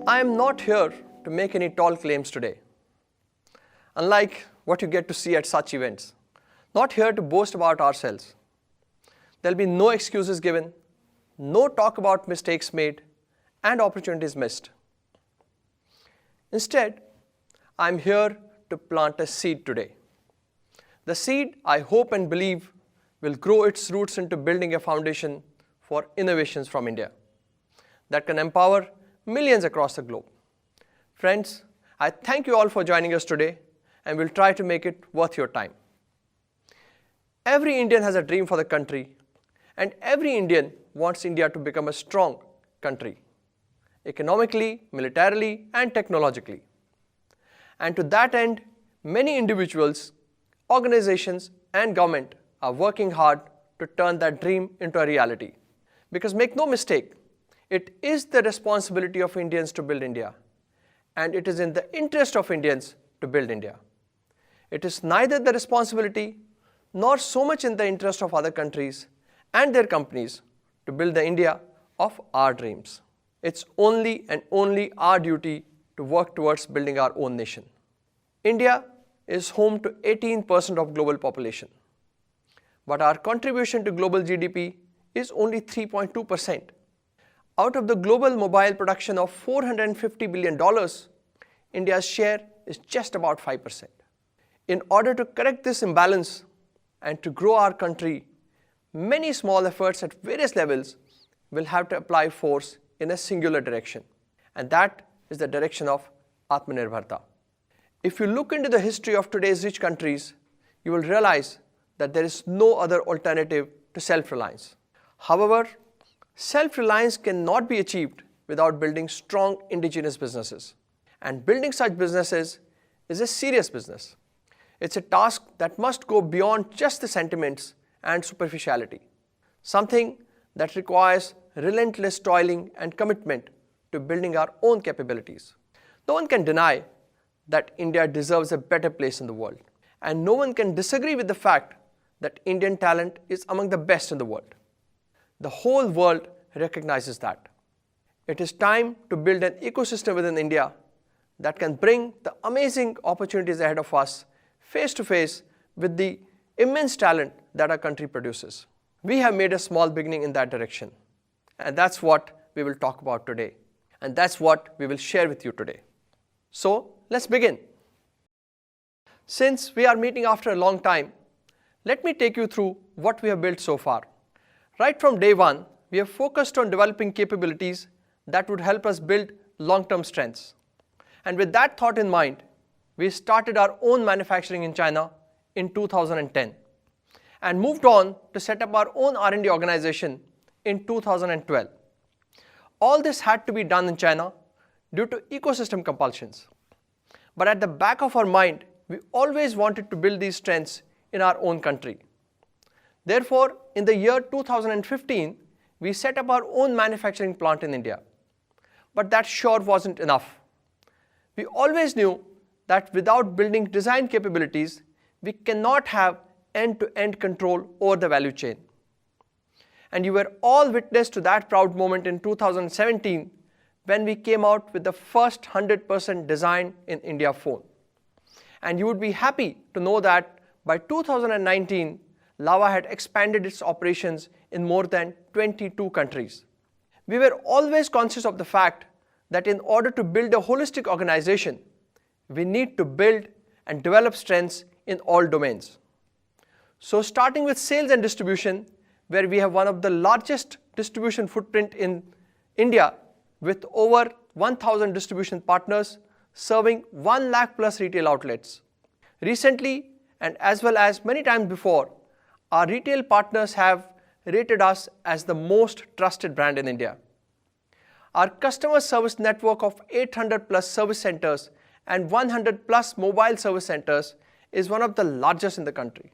I am not here to make any tall claims today. Unlike what you get to see at such events, not here to boast about ourselves. There'll be no excuses given, no talk about mistakes made and opportunities missed. Instead, I'm here to plant a seed today. The seed, I hope and believe, will grow its roots into building a foundation for innovations from India that can empower millions across the globe. Friends, I thank you all for joining us today and will try to make it worth your time. Every Indian has a dream for the country, and every Indian wants India to become a strong country, economically, militarily, and technologically. And to that end, many individuals, organizations, and government are working hard to turn that dream into a reality. Because make no mistake, it is the responsibility of Indians to build India, and it is in the interest of Indians to build India. It is neither the responsibility nor so much in the interest of other countries and their companies to build the India of our dreams. It's only and only our duty to work towards building our own nation. India is home to 18% of global population, but our contribution to global GDP is only 3.2%. Out of the global mobile production of $450 billion, India's share is just about 5%. In order to correct this imbalance and to grow our country, many small efforts at various levels will have to apply force in a singular direction, and that is the direction of Atmanirbharta. If you look into the history of today's rich countries, you will realize that there is no other alternative to self-reliance. However, self-reliance cannot be achieved without building strong indigenous businesses. And building such businesses is a serious business. It's a task that must go beyond just the sentiments and superficiality, something that requires relentless toiling and commitment to building our own capabilities. No one can deny that India deserves a better place in the world, and no one can disagree with the fact that Indian talent is among the best in the world. The whole world recognizes that. It is time to build an ecosystem within India that can bring the amazing opportunities ahead of us face to face with the immense talent that our country produces. We have made a small beginning in that direction, and that's what we will talk about today, and that's what we will share with you today. So let's begin. Since we are meeting after a long time, let me take you through what we have built so far. Right from day one, we have focused on developing capabilities that would help us build long-term strengths. And with that thought in mind, we started our own manufacturing in China in 2010 and moved on to set up our own R&D organization in 2012. All this had to be done in China due to ecosystem compulsions. But at the back of our mind, we always wanted to build these strengths in our own country. Therefore, in the year 2015, we set up our own manufacturing plant in India. But that sure wasn't enough. We always knew that without building design capabilities, we cannot have end-to-end control over the value chain. And you were all witness to that proud moment in 2017 when we came out with the first 100% design in India phone. And you would be happy to know that by 2019, Lava had expanded its operations in more than 22 countries. We were always conscious of the fact that in order to build a holistic organization, we need to build and develop strengths in all domains. So starting with sales and distribution, where we have one of the largest distribution footprint in India with over 1,000 distribution partners serving 1 lakh plus retail outlets. Recently, and as well as many times before, our retail partners have rated us as the most trusted brand in India. Our customer service network of 800 plus service centers and 100 plus mobile service centers is one of the largest in the country.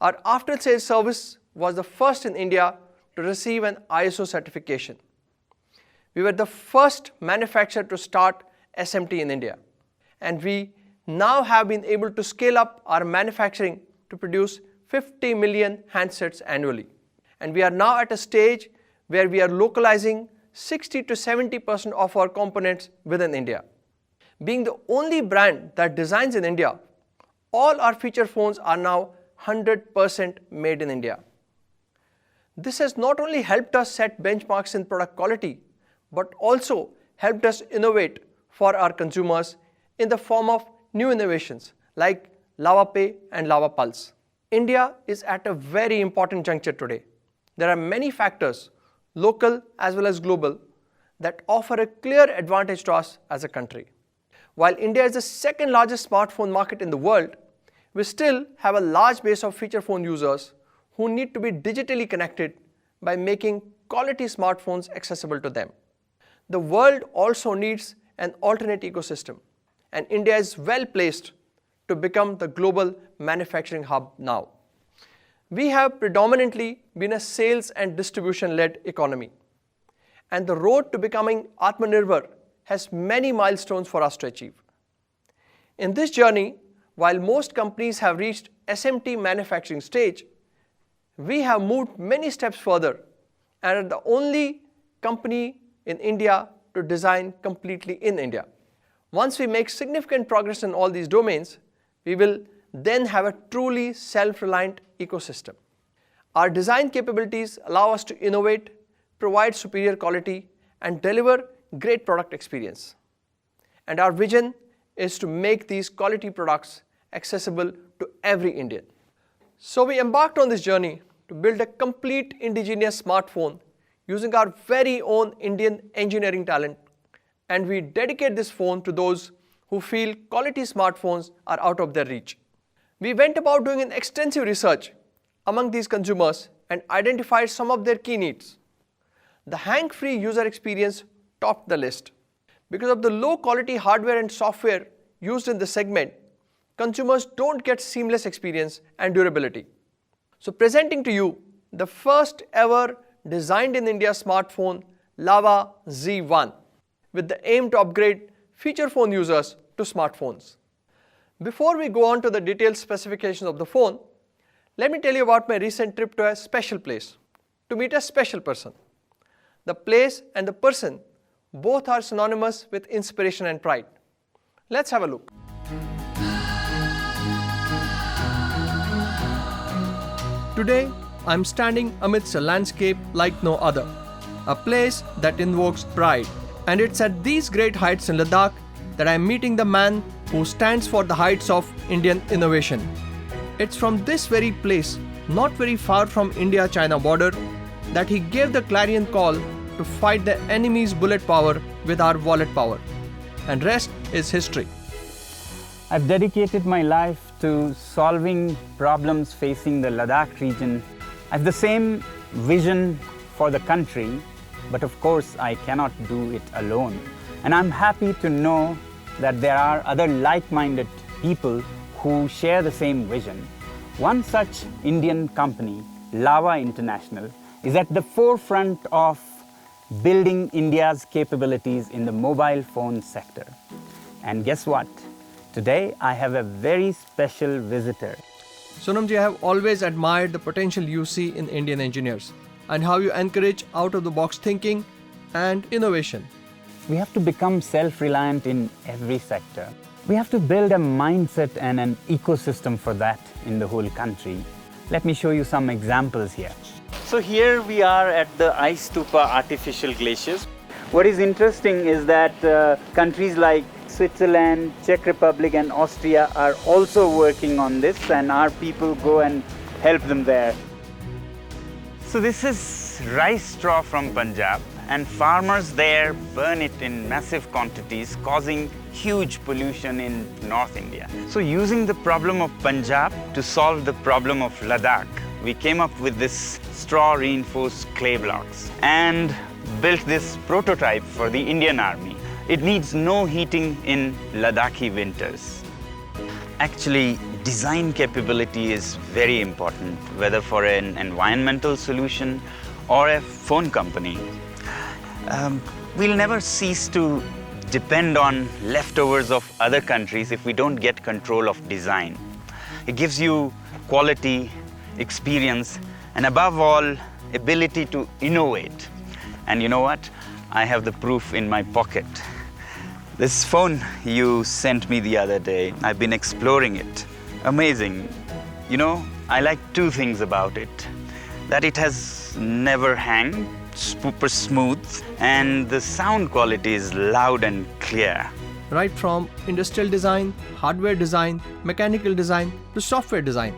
Our after-sales service was the first in India to receive an ISO certification. We were the first manufacturer to start SMT in India, and we now have been able to scale up our manufacturing to produce 50 million handsets annually. And we are now at a stage where we are localizing 60 to 70% of our components within India. Being the only brand that designs in India, all our feature phones are now 100% made in India. This has not only helped us set benchmarks in product quality, but also helped us innovate for our consumers in the form of new innovations like Lava Pay and Lava Pulse. India is at a very important juncture today. There are many factors, local as well as global, that offer a clear advantage to us as a country. While India is the second largest smartphone market in the world, we still have a large base of feature phone users who need to be digitally connected by making quality smartphones accessible to them. The world also needs an alternate ecosystem, and India is well placed to become the global manufacturing hub now. We have predominantly been a sales and distribution-led economy, and the road to becoming Atmanirbhar has many milestones for us to achieve. In this journey, while most companies have reached SMT manufacturing stage, we have moved many steps further and are the only company in India to design completely in India. Once we make significant progress in all these domains, we will then have a truly self-reliant ecosystem. Our design capabilities allow us to innovate, provide superior quality, and deliver great product experience. And our vision is to make these quality products accessible to every Indian. So we embarked on this journey to build a complete indigenous smartphone using our very own Indian engineering talent, and we dedicate this phone to those who feel quality smartphones are out of their reach. We went about doing an extensive research among these consumers and identified some of their key needs. The hang-free user experience topped the list. Because of the low quality hardware and software used in the segment, consumers don't get seamless experience and durability. So presenting to you the first ever designed in India smartphone, Lava Z1, with the aim to upgrade feature phone users to smartphones. Before we go on to the detailed specifications of the phone, let me tell you about my recent trip to a special place, to meet a special person. The place and the person both are synonymous with inspiration and pride. Let's have a look. Today, I'm standing amidst a landscape like no other, a place that invokes pride. And it's at these great heights in Ladakh that I'm meeting the man who stands for the heights of Indian innovation. It's from this very place, not very far from India-China border, that he gave the clarion call to fight the enemy's bullet power with our wallet power. And rest is history. I've dedicated my life to solving problems facing the Ladakh region. I have the same vision for the country, but of course I cannot do it alone. And I'm happy to know that there are other like-minded people who share the same vision. One such Indian company, Lava International, is at the forefront of building India's capabilities in the mobile phone sector. And guess what? Today I have a very special visitor. Sonamji, I have always admired the potential you see in Indian engineers and how you encourage out-of-the-box thinking and innovation. We have to become self-reliant in every sector. We have to build a mindset and an ecosystem for that in the whole country. Let me show you some examples here. So here we are at the Ice Stupa artificial glaciers. What is interesting is that countries like Switzerland, Czech Republic and Austria are also working on this, and our people go and help them there. So this is rice straw from Punjab, and farmers there burn it in massive quantities, causing huge pollution in North India. So using the problem of Punjab to solve the problem of Ladakh, we came up with this straw reinforced clay blocks and built this prototype for the Indian Army. It needs no heating in Ladakhi winters. Actually, design capability is very important, whether for an environmental solution or a phone company. We'll never cease to depend on leftovers of other countries if we don't get control of design. It gives you quality, experience, and above all, ability to innovate. And you know what? I have the proof in my pocket. This phone you sent me the other day, I've been exploring it. Amazing. You know, I like two things about it. That it has never hang, super smooth, and the sound quality is loud and clear. Right from industrial design, hardware design, mechanical design to software design.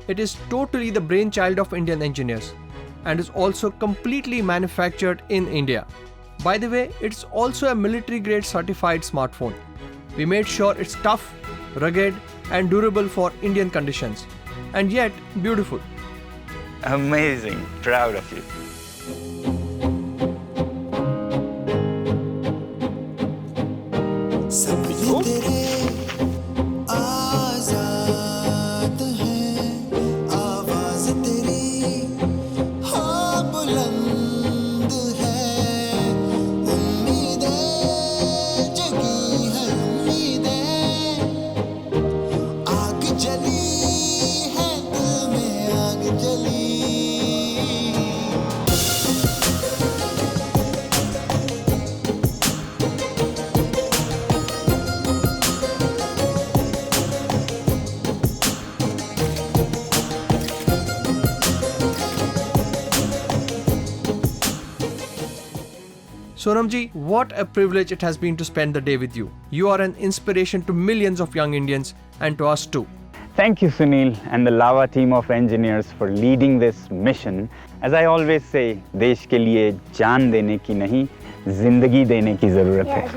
It is totally the brainchild of Indian engineers and is also completely manufactured in India. By the way, it's also a military-grade certified smartphone. We made sure it's tough, rugged, and durable for Indian conditions, and yet beautiful. Amazing. Proud of you. सब ये तेरे आजाद हैं, आवाज तेरी हाँ बुलंद है, उम्मीदें जगी है उम्मीदें, आग जली है दिल में आग जली. Sonamji, what a privilege it has been to spend the day with you. You are an inspiration to millions of young Indians and to us too. Thank you, Sunil, and the Lava team of engineers for leading this mission. As I always say, देश के लिए जान देने की नहीं, जिंदगी देने की जरूरत है.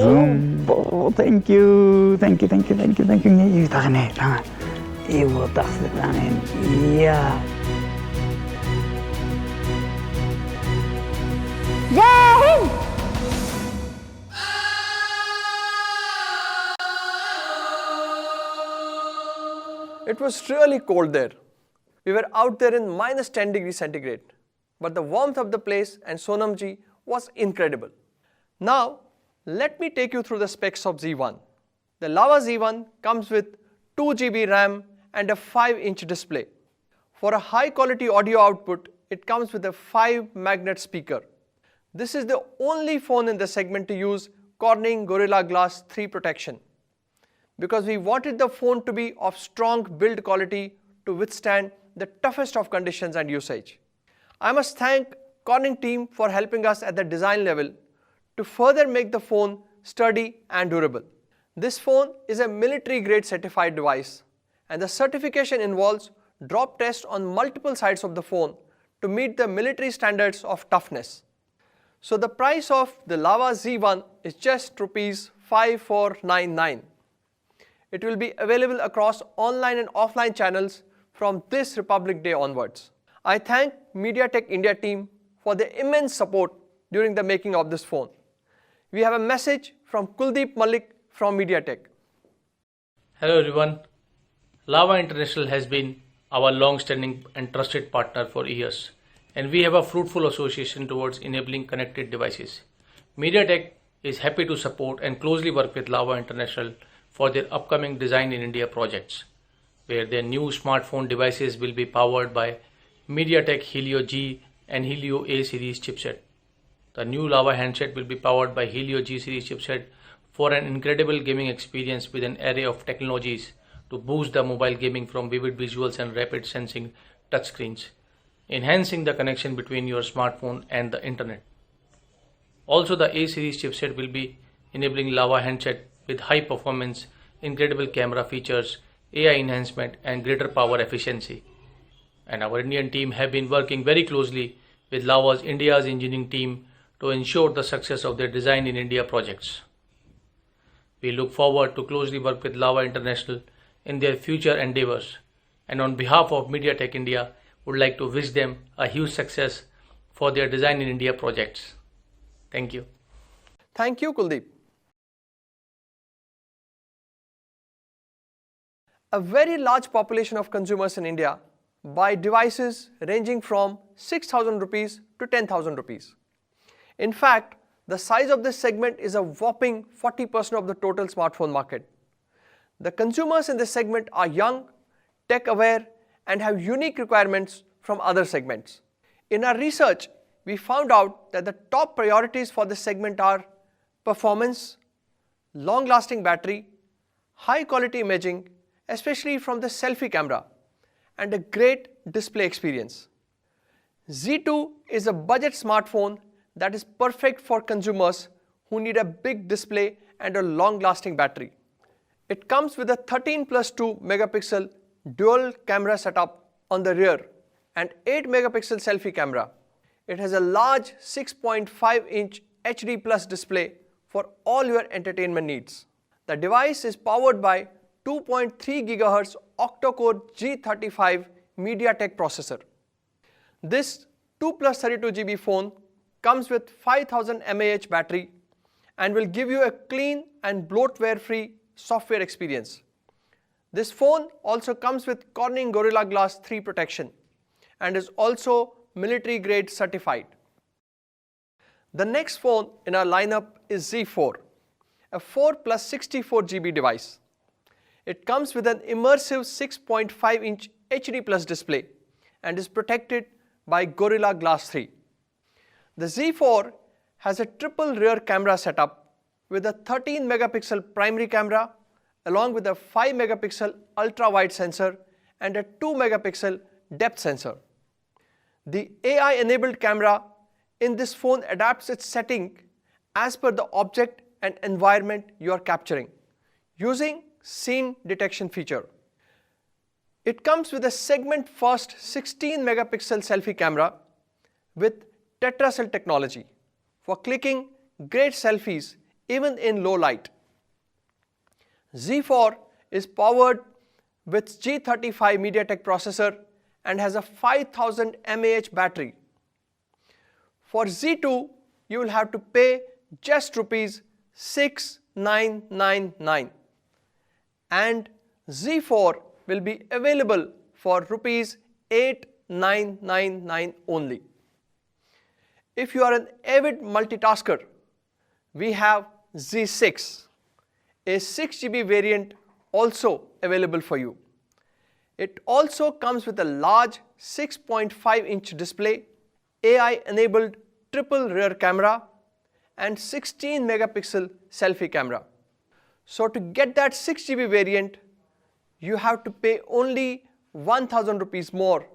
Zoom. Oh, thank you. Thank you. ये ताने, हाँ, ये वो ताने, yeah. जय Hind. It was really cold there. We were out there in minus 10 degrees centigrade. But the warmth of the place and Sonamji was incredible. Now, let me take you through the specs of Z1. The Lava Z1 comes with 2 GB RAM and a 5-inch display. For a high quality audio output, it comes with a 5-magnet speaker. This is the only phone in the segment to use Corning Gorilla Glass 3 protection, because we wanted the phone to be of strong build quality to withstand the toughest of conditions and usage. I must thank Corning team for helping us at the design level to further make the phone sturdy and durable. This phone is a military grade certified device, and the certification involves drop tests on multiple sides of the phone to meet the military standards of toughness. So the price of the Lava Z1 is just Rs 5499. It will be available across online and offline channels from this Republic Day onwards. I thank MediaTek India team for their immense support during the making of this phone. We have a message from Kuldeep Malik from MediaTek. Hello everyone. Lava International has been our long-standing and trusted partner for years, and we have a fruitful association towards enabling connected devices. MediaTek is happy to support and closely work with Lava International for their upcoming Design in India projects, where their new smartphone devices will be powered by MediaTek Helio G and Helio A series chipset. The new Lava handset will be powered by Helio G series chipset for an incredible gaming experience with an array of technologies to boost the mobile gaming from vivid visuals and rapid sensing touchscreens, enhancing the connection between your smartphone and the internet. Also, the A series chipset will be enabling Lava handset with high performance, incredible camera features, AI enhancement and greater power efficiency. And our Indian team have been working very closely with Lava's India's engineering team to ensure the success of their Design in India projects. We look forward to closely work with Lava International in their future endeavors, and on behalf of MediaTek India, would like to wish them a huge success for their Design in India projects. Thank you. Thank you, Kuldeep. A very large population of consumers in India buy devices ranging from 6,000 rupees to 10,000 rupees. In fact, the size of this segment is a whopping 40% of the total smartphone market. The consumers in this segment are young, tech aware, and have unique requirements from other segments. In our research, we found out that the top priorities for this segment are performance, long-lasting battery, high-quality imaging, especially from the selfie camera, and a great display experience. Z2 is a budget smartphone that is perfect for consumers who need a big display and a long-lasting battery. It comes with a 13+2 megapixel dual camera setup on the rear and 8 megapixel selfie camera. It has a large 6.5-inch HD Plus display for all your entertainment needs. The device is powered by 2.3 GHz octa-core G35 MediaTek processor. This 2 plus 32 GB phone comes with 5000 mAh battery and will give you a clean and bloatware-free software experience. This phone also comes with Corning Gorilla Glass 3 protection and is also military grade certified. The next phone in our lineup is Z4, a 4 plus 64 GB device. It comes with an immersive 6.5-inch HD Plus display and is protected by Gorilla Glass 3. The Z4 has a triple rear camera setup with a 13 megapixel primary camera along with a 5 megapixel ultra-wide sensor and a 2 megapixel depth sensor. The AI-enabled camera in this phone adapts its setting as per the object and environment you are capturing using scene detection feature. It comes with a segment-first 16 megapixel selfie camera with tetracell technology for clicking great selfies even in low light. Z4 is powered with G35 MediaTek processor and has a 5000 mAh battery. For Z2, you will have to pay just rupees 6999 and Z4 will be available for rupees 8999 only. If you are an avid multitasker, we have Z6, a 6 GB variant also available for you. It also comes with a large 6.5-inch display, AI-enabled triple rear camera and 16 megapixel selfie camera. So to get that 6 GB variant, you have to pay only 1000 rupees more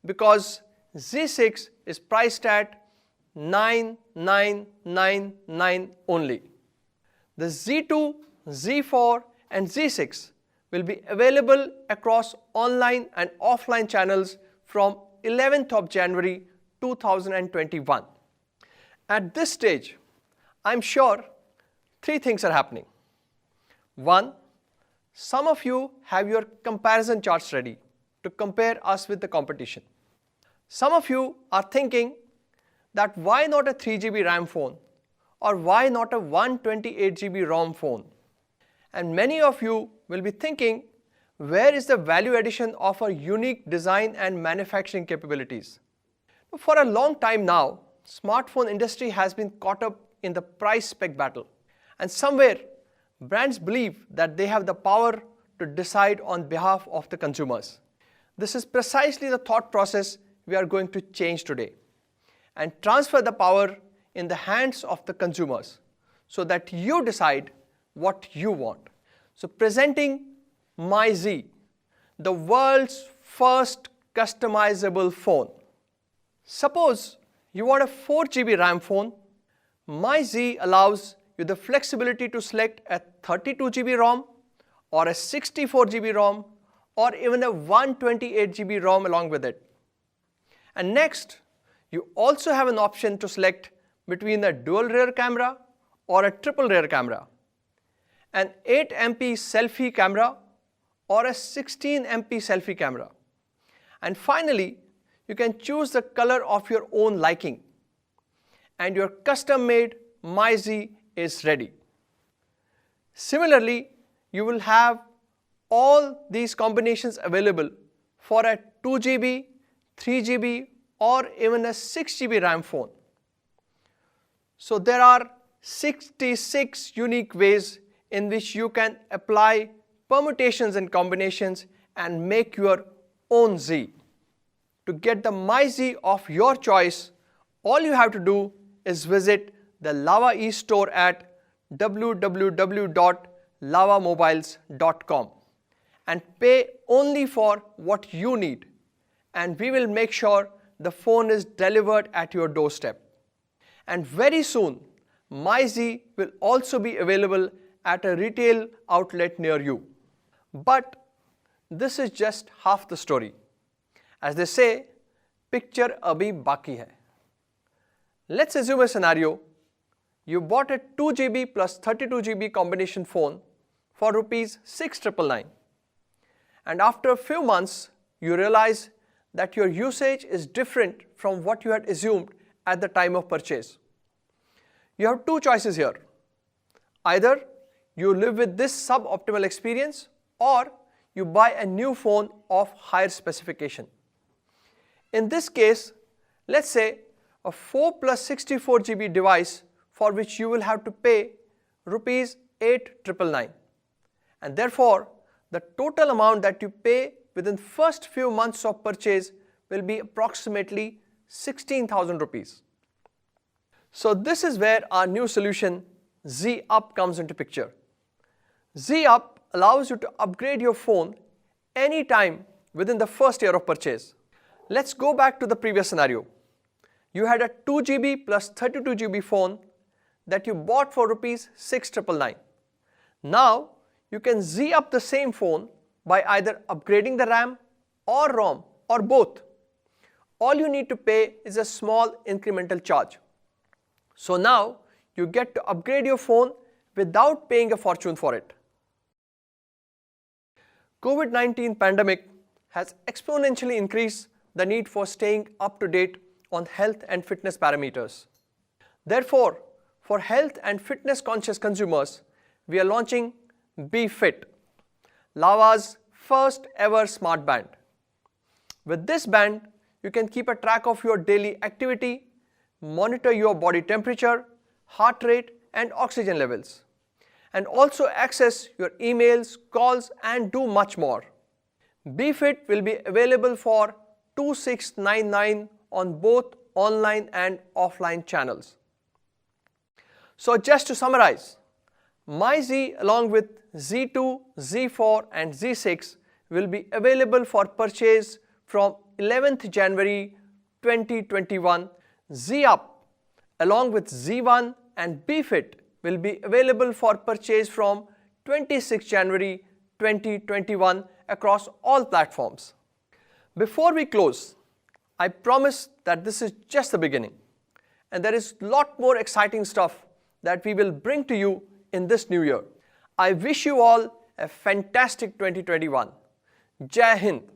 because Z6 is priced at 9999 only. The Z2, Z4 and Z6 will be available across online and offline channels from 11th of January 2021. At this stage, I'm sure 3 things are happening. 1. Some of you have your comparison charts ready to compare us with the competition. Some of you are thinking that why not a 3 GB RAM phone or why not a 128 GB ROM phone? And many of you will be thinking, where is the value addition of our unique design and manufacturing capabilities? For a long time now, smartphone industry has been caught up in the price spec battle, and somewhere brands believe that they have the power to decide on behalf of the consumers. This is precisely the thought process we are going to change today and transfer the power in the hands of the consumers so that you decide what you want. So presenting MyZ, the world's first customizable phone. Suppose you want a 4 GB RAM phone. MyZ allows you the flexibility to select a 32 GB ROM or a 64 GB ROM or even a 128 GB ROM along with it. And next, you also have an option to select between a dual rear camera or a triple rear camera, an 8 MP selfie camera or a 16 MP selfie camera. And finally, you can choose the color of your own liking and your custom-made MyZ is ready. Similarly, you will have all these combinations available for a 2 GB, 3 GB or even a 6 GB RAM phone. So there are 66 unique ways in which you can apply permutations and combinations and make your own Z. To get the MyZ of your choice, All you have to do is visit the Lava e-store at www.lavamobiles.com and pay only for what you need, and we will make sure the phone is delivered at your doorstep. And very soon, MyZ will also be available at a retail outlet near you. But this is just half the story. As they say, picture abhi baki hai. Let's assume a scenario. You bought a 2GB plus 32GB combination phone for rupees 6,999. And after a few months, you realize that your usage is different from what you had assumed at the time of purchase. You have two choices here. Either you live with this suboptimal experience, or you buy a new phone of higher specification. In this case, let's say a 4 plus 64GB device for which you will have to pay rupees 8,999. And therefore, the total amount that you pay within first few months of purchase will be approximately 16,000 rupees. So this is where our new solution Z-Up comes into picture. Z-Up allows you to upgrade your phone anytime within the first year of purchase. Let's go back to the previous scenario. You had a 2GB plus 32GB phone that you bought for rupees 6,999. Now you can Z-Up the same phone by either upgrading the RAM or ROM or both. All you need to pay is a small incremental charge. So now you get to upgrade your phone without paying a fortune for it. COVID-19 pandemic has exponentially increased the need for staying up to date on health and fitness parameters. Therefore, for health and fitness conscious consumers, we are launching BeFit, Lava's first ever smart band. With this band, you can keep a track of your daily activity, monitor your body temperature, heart rate, and oxygen levels, and also access your emails, calls, and do much more. BeFit will be available for 2,699 on both online and offline channels. So just to summarize, MyZ along with Z2, Z4 and Z6 will be available for purchase from 11th January 2021. Z-Up along with Z1 and BeFit will be available for purchase from 26 January 2021 across all platforms. Before we close, I promise that this is just the beginning, and there is a lot more exciting stuff that we will bring to you in this new year. I wish you all a fantastic 2021. Jai Hind.